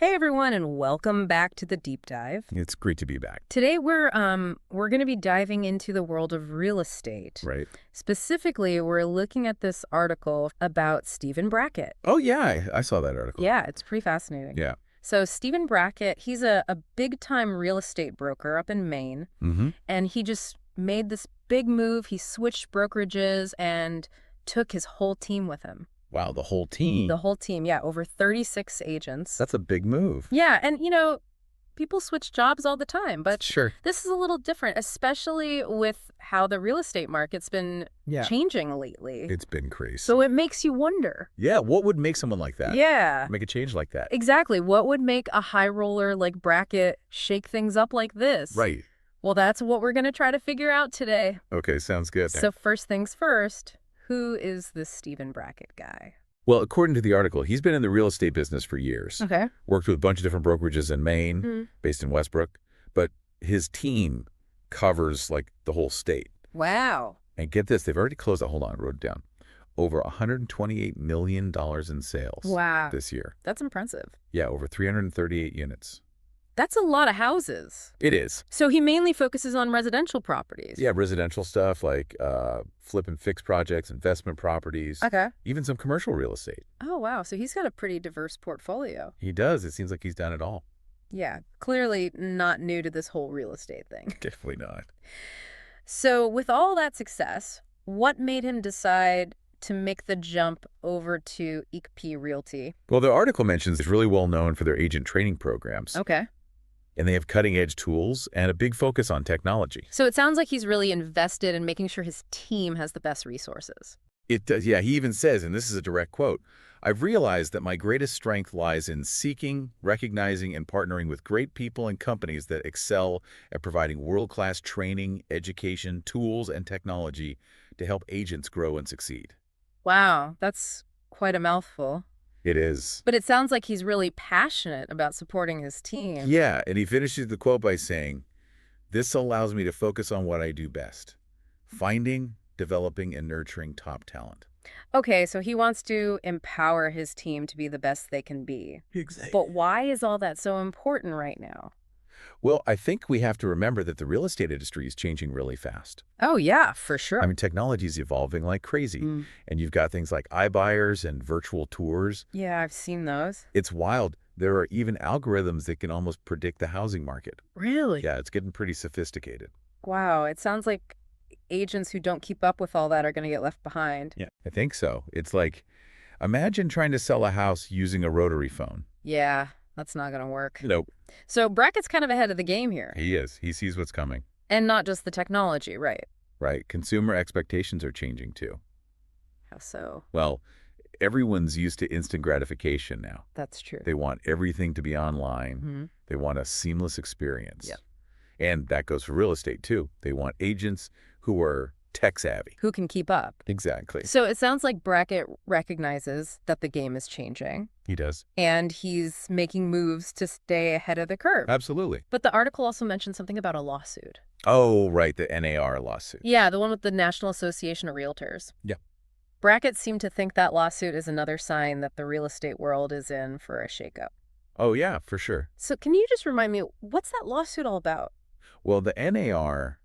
Hey everyone, and welcome back to the deep dive. It's great to be back. Today we're going to be diving into the world of real estate. Right. Specifically, we're looking at this article about Stephen Brackett. Oh, yeah, I saw that article. Yeah, it's pretty fascinating. Yeah. So Stephen Brackett, he's a big-time real estate broker up in Maine, and he just made this big move. He switched brokerages and took his whole team with him. Wow, the whole team. The whole team, yeah, over 36 agents. That's a big move. Yeah, and people switch jobs all the time, but Sure. this is a little different, especially with how the real estate market's been changing lately. It's been crazy. So it makes you wonder. Yeah, what would make someone like that? Yeah. Make a change like that? Exactly. What would make a high roller like Brackett shake things up like this? Right. Well, that's what we're going to try to figure out today. Okay, sounds good. So first things first, who is this Stephen Brackett guy? Well, according to the article, he's been in the real estate business for years. Okay. Worked with a bunch of different brokerages in Maine, based in Westbrook. But his team covers, like, the whole state. Wow. And get this, they've already closed, hold on, I wrote it down, over $128 million in sales this year. That's impressive. Yeah, over 338 units. That's a lot of houses. It is. So he mainly focuses on residential properties. Yeah, residential stuff like flip and fix projects, investment properties, Okay. even some commercial real estate. Oh, wow. So he's got a pretty diverse portfolio. He does. It seems like he's done it all. Yeah, clearly not new to this whole real estate thing. Definitely not. So with all that success, what made him decide to make the jump over to eXp Realty? Well, the article mentions it's really well known for their agent training programs. Okay. And they have cutting-edge tools and a big focus on technology. So it sounds like he's really invested in making sure his team has the best resources. It does. Yeah, he even says, and this is a direct quote, "I've realized that my greatest strength lies in seeking, recognizing, and partnering with great people and companies that excel at providing world-class training, education, tools, and technology to help agents grow and succeed." Wow, that's quite a mouthful. It is. But it sounds like he's really passionate about supporting his team. Yeah, and he finishes the quote by saying, "This allows me to focus on what I do best, finding, developing, and nurturing top talent." Okay, so he wants to empower his team to be the best they can be. Exactly. But why is all that so important right now? Well, I think we have to remember that the real estate industry is changing really fast. Oh, yeah, for sure. I mean, technology is evolving like crazy. And you've got things like iBuyers and virtual tours. Yeah, I've seen those. It's wild. There are even algorithms that can almost predict the housing market. Really? Yeah, it's getting pretty sophisticated. Wow, it sounds like agents who don't keep up with all that are going to get left behind. Yeah, I think so. It's like, imagine trying to sell a house using a rotary phone. Yeah, that's not going to work. Nope. So Brackett's kind of ahead of the game here. He is. He sees what's coming. And not just the technology, right? Right. Consumer expectations are changing too. How so? Well, everyone's used to instant gratification now. That's true. They want everything to be online. They want a seamless experience. Yeah. And that goes for real estate too. They want agents who are tech savvy. Who can keep up? Exactly. So it sounds like Brackett recognizes that the game is changing. He does. And he's making moves to stay ahead of the curve. Absolutely. But the article also mentioned something about a lawsuit. Oh, right. The NAR lawsuit. Yeah, the one with the National Association of Realtors. Yeah. Brackett seemed to think that lawsuit is another sign that the real estate world is in for a shakeup. Oh, yeah, for sure. So can you just remind me, what's that lawsuit all about? Well, the NAR,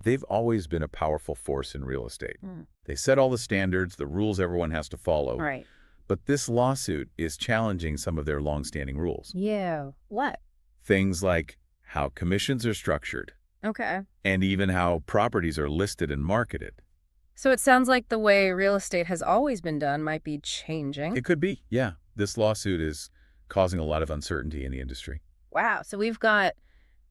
they've always been a powerful force in real estate. They set all the standards, the rules everyone has to follow. Right. But this lawsuit is challenging some of their longstanding rules. Yeah. What? Things like how commissions are structured. Okay. And even how properties are listed and marketed. So it sounds like the way real estate has always been done might be changing. It could be, yeah. This lawsuit is causing a lot of uncertainty in the industry. Wow. So we've got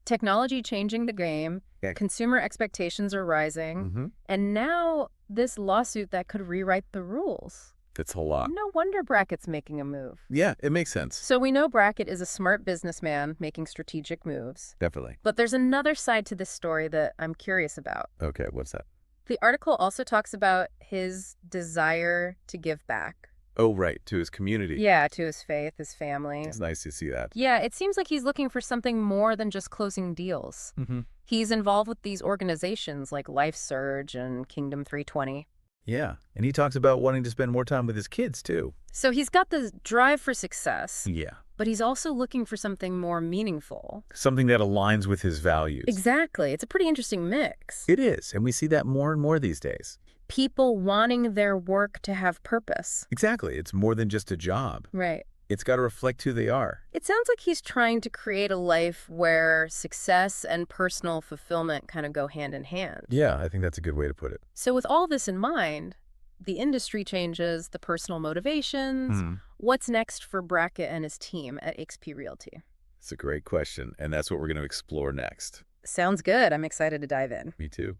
technology changing the game, Yeah. consumer expectations are rising, and now this lawsuit that could rewrite the rules. That's a lot. No wonder Brackett's making a move. Yeah, it makes sense. So we know Brackett is a smart businessman making strategic moves. Definitely. But there's another side to this story that I'm curious about. Okay, what's that? The article also talks about his desire to give back. Oh, right, to his community. Yeah, to his faith, his family. It's nice to see that. Yeah, it seems like he's looking for something more than just closing deals. He's involved with these organizations like Life Surge and Kingdom 320. Yeah, and he talks about wanting to spend more time with his kids, too. So he's got the drive for success, Yeah. but he's also looking for something more meaningful. Something that aligns with his values. Exactly. It's a pretty interesting mix. It is, and we see that more and more these days. People wanting their work to have purpose. Exactly. It's more than just a job. Right. It's got to reflect who they are. It sounds like he's trying to create a life where success and personal fulfillment kind of go hand in hand. Yeah, I think that's a good way to put it. So with all this in mind, the industry changes, the personal motivations. What's next for Brackett and his team at eXp Realty? It's a great question, and that's what we're going to explore next. Sounds good. I'm excited to dive in. Me too.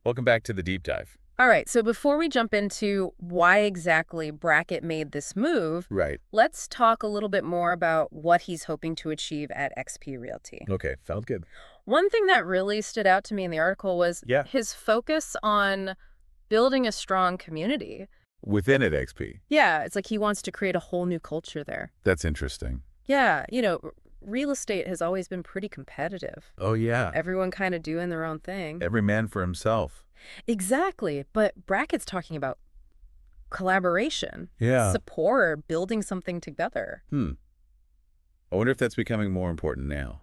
Welcome back to the Deep Dive. All right, so before we jump into why exactly Brackett made this move, Right. let's talk a little bit more about what he's hoping to achieve at eXp Realty. Okay, sounds good. One thing that really stood out to me in the article was Yeah. his focus on building a strong community. Within it, XP. Yeah, it's like he wants to create a whole new culture there. That's interesting. Yeah, real estate has always been pretty competitive. Oh, yeah. Everyone kind of doing their own thing. Every man for himself. Exactly, but Brackett's talking about collaboration, Yeah. support, building something together. I wonder if that's becoming more important now.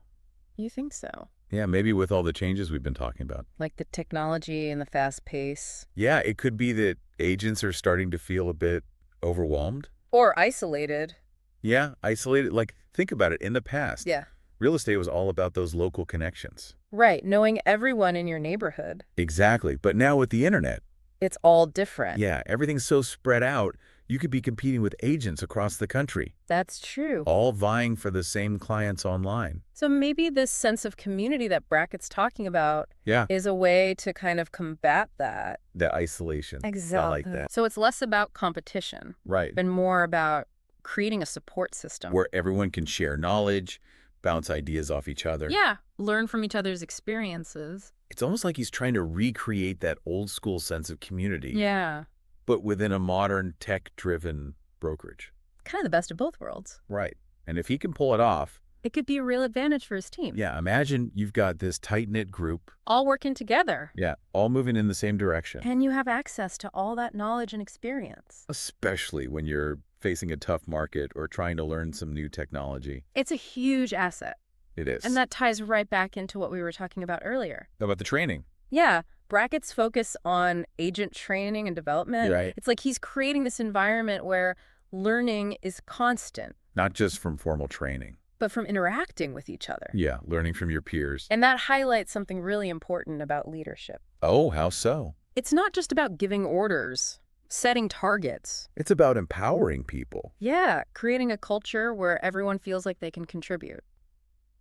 You think so? Yeah, maybe with all the changes we've been talking about. Like the technology and the fast pace. Yeah, it could be that agents are starting to feel a bit overwhelmed. Or isolated. Yeah, isolated. Like, think about it. In the past, Yeah. real estate was all about those local connections. Right, knowing everyone in your neighborhood. Exactly. But now with the internet, It's all different. yeah, everything's so spread out, you could be competing with agents across the country, That's true. all vying for the same clients online. So maybe this sense of community that Brackett's talking about Yeah, is a way to kind of combat that. that isolation. Exactly. I like that. So it's less about competition Right. and more about creating a support system. Where everyone can share knowledge, bounce ideas off each other. Yeah, learn from each other's experiences. It's almost like he's trying to recreate that old school sense of community, Yeah, but within a modern tech-driven brokerage. kind of the best of both worlds. Right. And if he can pull it off, It could be a real advantage for his team. yeah, imagine you've got this tight-knit group, All working together. yeah, all moving in the same direction. And you have access to all that knowledge and experience. Especially when you're facing a tough market or trying to learn some new technology. It's a huge asset. It is. And that ties right back into what we were talking about earlier. How about the training? Yeah, Brackett's focus on agent training and development. Right. It's like he's creating this environment where learning is constant, Not just from formal training. but from interacting with each other. Yeah, learning from your peers. And that highlights something really important about leadership. Oh, how so? It's not just about giving orders, setting targets. It's about empowering people. Yeah, creating a culture where everyone feels like they can contribute.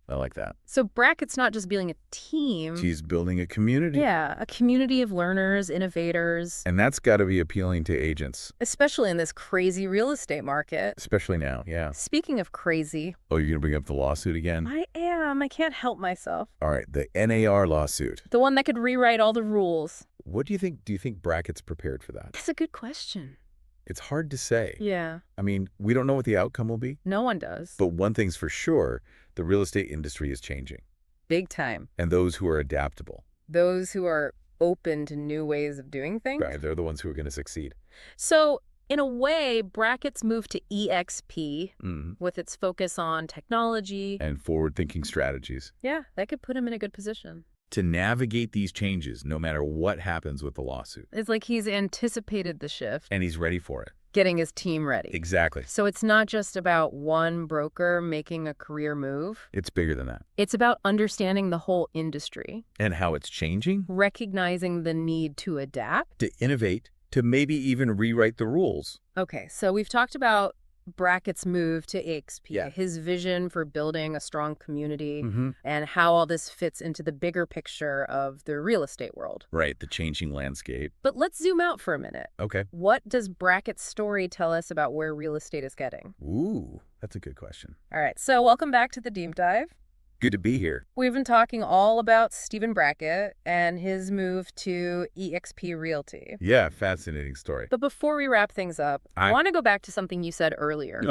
I like that. So Brackett's not just building a team. She's building a community. Yeah, a community of learners, innovators, And that's got to be appealing to agents, especially in this crazy real estate market. especially now, yeah. Speaking of crazy, Oh, you're going to bring up the lawsuit again? I am. I can't help myself. All right, the NAR lawsuit. The one that could rewrite all the rules. What do you think? Do you think Brackett's prepared for that? That's a good question. It's hard to say. Yeah, I mean, we don't know what the outcome will be. no one does. But one thing's for sure, the real estate industry is changing. Big time. And those who are adaptable, Those who are open to new ways of doing things. right, they're the ones who are going to succeed. So, in a way, Brackett's move to eXp with its focus on technology, And forward-thinking strategies. yeah, that could put him in a good position. To navigate these changes, no matter what happens with the lawsuit. It's like he's anticipated the shift, And he's ready for it. getting his team ready. Exactly. So it's not just about one broker making a career move. It's bigger than that. It's about understanding the whole industry, And how it's changing? recognizing the need to adapt. To innovate, to maybe even rewrite the rules. Okay, so we've talked about Brackett's move to eXp, Yeah. his vision for building a strong community, Mm-hmm. and how all this fits into the bigger picture of the real estate world. Right, the changing landscape. But let's zoom out for a minute. Okay. What does Brackett's story tell us about where real estate is getting? Ooh, that's a good question. All right, so welcome back to the Deep Dive. Good to be here. We've been talking all about Stephen Brackett and his move to eXp Realty. Yeah, fascinating story. But before we wrap things up, I want to go back to something you said earlier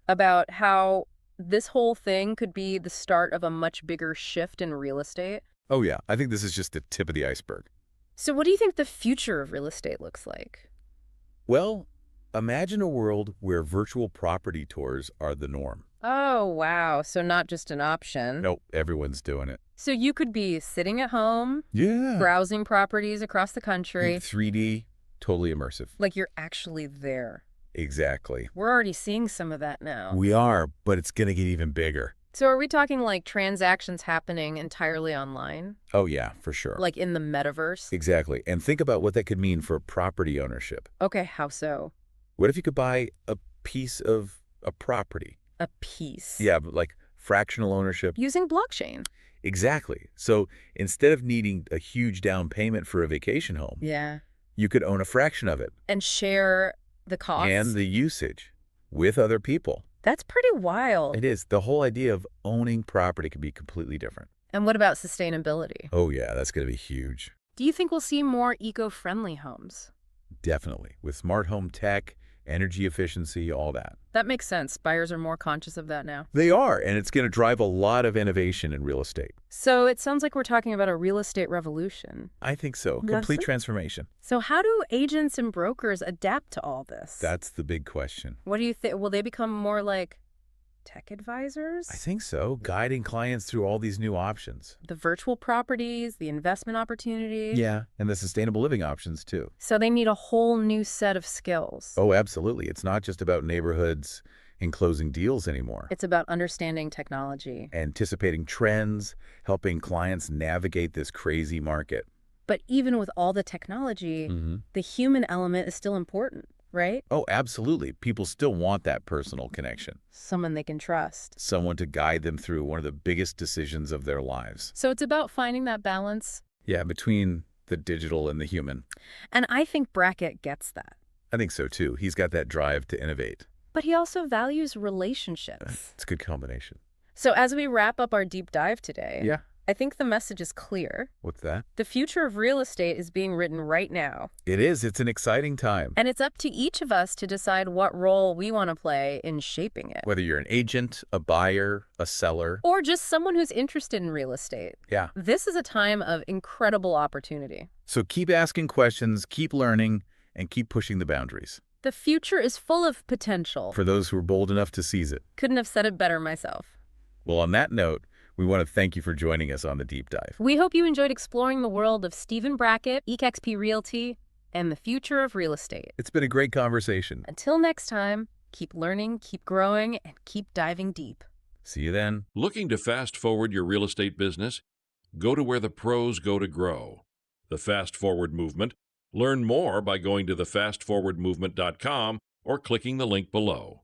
about how this whole thing could be the start of a much bigger shift in real estate. Oh, yeah. I think this is just the tip of the iceberg. So what do you think the future of real estate looks like? Well, imagine a world where virtual property tours are the norm. Oh, wow. So not just an option. Nope, everyone's doing it. So you could be sitting at home, Yeah. browsing properties across the country, 3D, totally immersive. like you're actually there. Exactly. We're already seeing some of that now. We are, but it's going to get even bigger. So are we talking like transactions happening entirely online? Oh, yeah, for sure. Like in the metaverse? Exactly. And think about what that could mean for property ownership. Okay, how so? What if you could buy a piece of a property? A piece. Yeah, but like fractional ownership. Using blockchain. Exactly. So instead of needing a huge down payment for a vacation home, Yeah. you could own a fraction of it And share the costs. and the usage with other people. That's pretty wild. It is. The whole idea of owning property could be completely different. And what about sustainability? Oh, yeah, that's going to be huge. Do you think we'll see more eco-friendly homes? Definitely. With smart home tech, energy efficiency, all that. That makes sense. Buyers are more conscious of that now. They are, and it's going to drive a lot of innovation in real estate. So it sounds like we're talking about a real estate revolution. I think so. Yes. Complete transformation. So how do agents and brokers adapt to all this? That's the big question. What do you think? Will they become more like tech advisors? I think so. Guiding clients through all these new options. The virtual properties, the investment opportunities. Yeah, and the sustainable living options, too. So they need a whole new set of skills. Oh, absolutely. It's not just about neighborhoods and closing deals anymore. It's about understanding technology. Anticipating trends, helping clients navigate this crazy market. But even with all the technology, the human element is still important, right? Oh, absolutely. People still want that personal connection. Someone they can trust. Someone to guide them through one of the biggest decisions of their lives. So it's about finding that balance. Yeah, between the digital and the human. And I think Brackett gets that. I think so, too. He's got that drive to innovate. But he also values relationships. It's a good combination. So as we wrap up our deep dive today, Yeah. I think the message is clear. What's that? The future of real estate is being written right now. It is. It's an exciting time. And it's up to each of us to decide what role we want to play in shaping it. Whether you're an agent, a buyer, a seller. Or just someone who's interested in real estate. Yeah. This is a time of incredible opportunity. So keep asking questions, keep learning, and keep pushing the boundaries. The future is full of potential. For those who are bold enough to seize it. Couldn't have said it better myself. Well, on that note, we want to thank you for joining us on the deep dive. We hope you enjoyed exploring the world of Stephen Brackett, eXp Realty, and the future of real estate. It's been a great conversation. Until next time, keep learning, keep growing, and keep diving deep. See you then. Looking to fast forward your real estate business? Go to where the pros go to grow. The Fast Forward Movement. Learn more by going to thefastforwardmovement.com or clicking the link below.